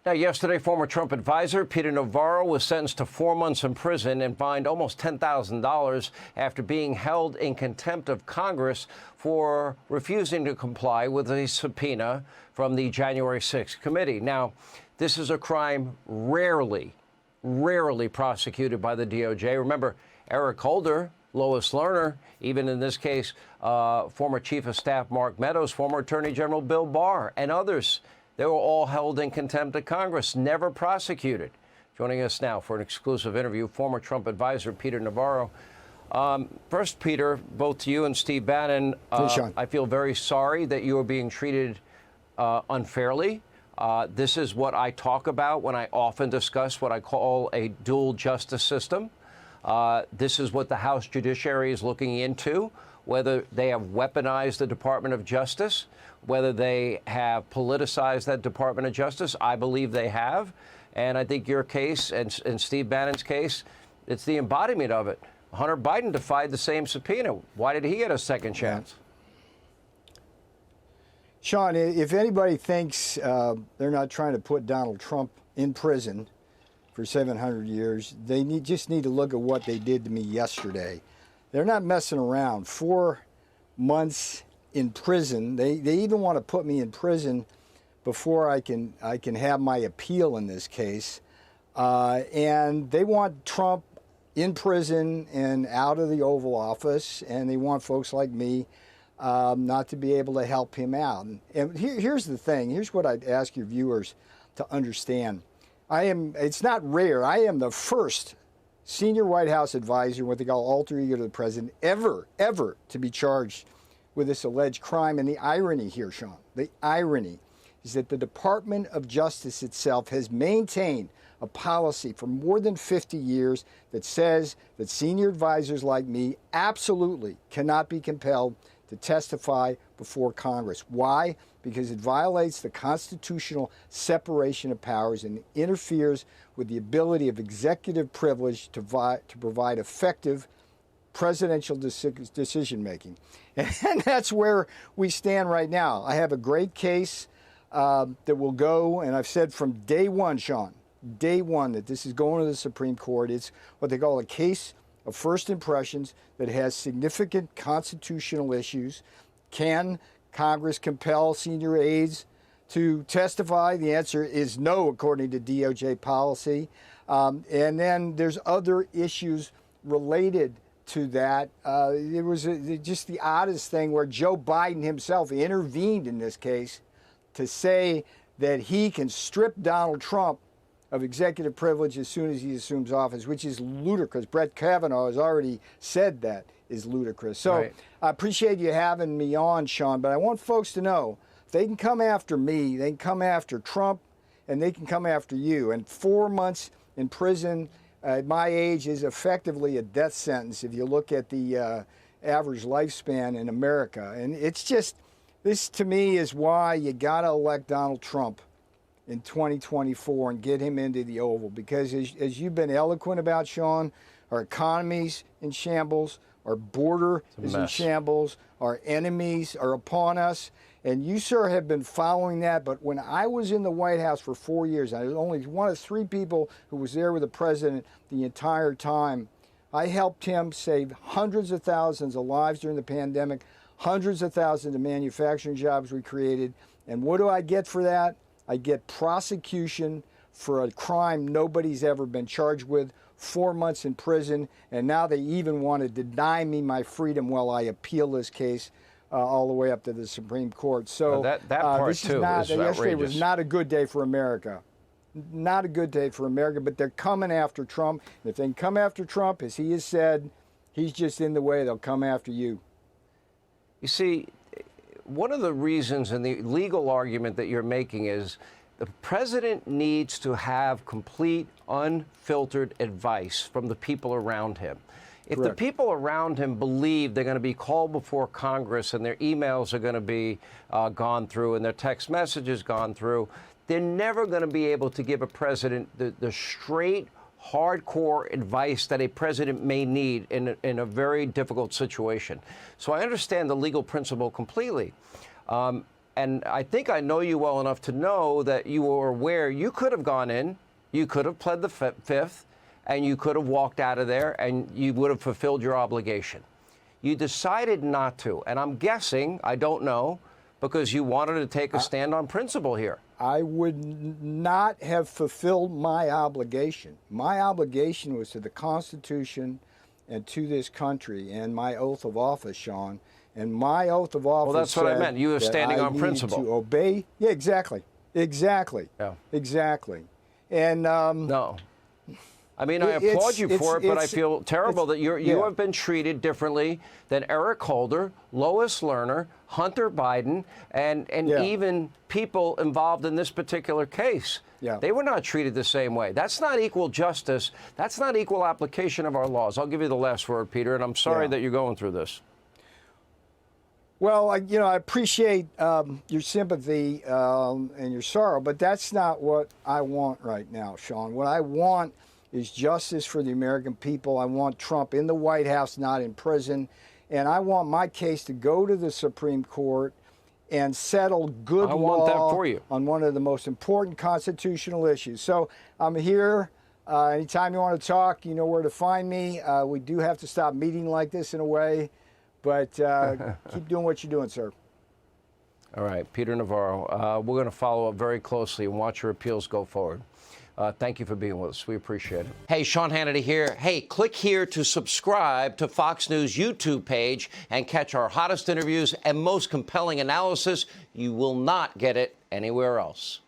Now, yesterday, former Trump advisor Peter Navarro was sentenced to 4 months in prison and fined almost $10,000 after being held in contempt of Congress for refusing to comply with a subpoena from the January 6th committee. Now, this is a crime rarely prosecuted by the DOJ. Remember, Eric Holder, Lois Lerner, even in this case, former Chief of Staff Mark Meadows, former Attorney General Bill Barr, and others. They were all held in contempt of Congress, never prosecuted. Joining us now for an exclusive interview, former Trump advisor Peter Navarro. First, Peter, both to you and Steve Bannon, I feel very sorry that you are being treated unfairly. This is what I talk about when I often discuss what I call a dual justice system. This is what the House Judiciary is looking into, whether they have weaponized the Department of Justice, whether they have politicized that Department of Justice. I believe they have. And I think your case and Steve Bannon's case, it's the embodiment of it. Hunter Biden defied the same subpoena. Why did he get a second chance? Sean, if anybody thinks they're not trying to put Donald Trump in prison for 700 years, they just need to look at what they did to me yesterday. They're not messing around. 4 months in prison. They even want to put me in prison before I can have my appeal in this case. And they want Trump in prison and out of the Oval Office, and they want folks like me not to be able to help him out. And here's the thing. Here's what I'd ask your viewers to understand. It's not rare. I am the first senior White House advisor, what they call alter ego to the president, ever to be charged with this alleged crime. And the irony here, Sean, the irony is that the Department of Justice itself has maintained a policy for more than 50 years that says that senior advisors like me absolutely cannot be compelled to testify before Congress. Why? Because it violates the constitutional separation of powers and interferes with the ability of executive privilege to provide effective presidential decision-making. And that's where we stand right now. I have a great case that will go, and I've said from day one, Sean, day one, that this is going to the Supreme Court. It's what they call a case of first impressions that has significant constitutional issues. Can Congress compel senior aides to testify? The answer is no, according to DOJ policy. And then there's other issues related to that. It was just the oddest thing where Joe Biden himself intervened in this case to say that he can strip Donald Trump of executive privilege as soon as he assumes office, which is ludicrous. Brett Kavanaugh has already said that is ludicrous. So right. I appreciate you having me on, Sean, but I want folks to know if they can come after me, they can come after Trump, and they can come after you. And 4 months in prison at my age is effectively a death sentence if you look at the average lifespan in America. And it's just, this to me is why you got to elect Donald Trump in 2024 and get him into the Oval. Because as you've been eloquent about, Sean, our economy's in shambles, our border is in shambles, our enemies are upon us. And you, sir, have been following that. But when I was in the White House for 4 years, I was only one of 3 people who was there with the president the entire time. I helped him save hundreds of thousands of lives during the pandemic, hundreds of thousands of manufacturing jobs we created. And what do I get for that? I get prosecution for a crime nobody's ever been charged with, 4 months in prison, and now they even want to deny me my freedom while I appeal this case all the way up to the Supreme Court. So that part this too is yesterday was not a good day for America. Not a good day for America, but they're coming after Trump. And if they can come after Trump, as he has said, he's just in the way, they'll come after you. You see, one of the reasons and the legal argument that you're making is the president needs to have complete, unfiltered advice from the people around him. If Correct. the people around him believe they're going to be called before Congress and their emails are going to be gone through and their text messages gone through, they're never going to be able to give a president the straight, hardcore advice that a president may need in a very difficult situation. So I understand the legal principle completely. And I think I know you well enough to know that you were aware you could have gone in, you could have pled the fifth, and you could have walked out of there, and you would have fulfilled your obligation. You decided not to, and I'm guessing, I don't know, because you wanted to take a stand on principle here. I would not have fulfilled my obligation. My obligation was to the Constitution and to this country, and my oath of office, Sean. And my oath of office. Well, that's what I meant. You were standing on principle. To obey. Yeah, exactly. Exactly. Yeah. Exactly. And no. I mean, I applaud you for it, but I feel terrible that you have been treated differently than Eric Holder, Lois Lerner, Hunter Biden, and even people involved in this particular case. Yeah. They were not treated the same way. That's not equal justice. That's not equal application of our laws. I'll give you the last word, Peter, and I'm sorry that you're going through this. Well, I appreciate your sympathy and your sorrow, but that's not what I want right now, Sean. What I want is justice for the American people. I want Trump in the White House, not in prison. And I want my case to go to the Supreme Court and settle good law on one of the most important constitutional issues. So I'm here. Anytime you want to talk, you know where to find me. We do have to stop meeting like this in a way, but keep doing what you're doing, sir. All right, Peter Navarro. We're going to follow up very closely and watch your appeals go forward. Thank you for being with us. We appreciate it. Hey, Sean Hannity here. Hey, click here to subscribe to Fox News YouTube page and catch our hottest interviews and most compelling analysis. You will not get it anywhere else.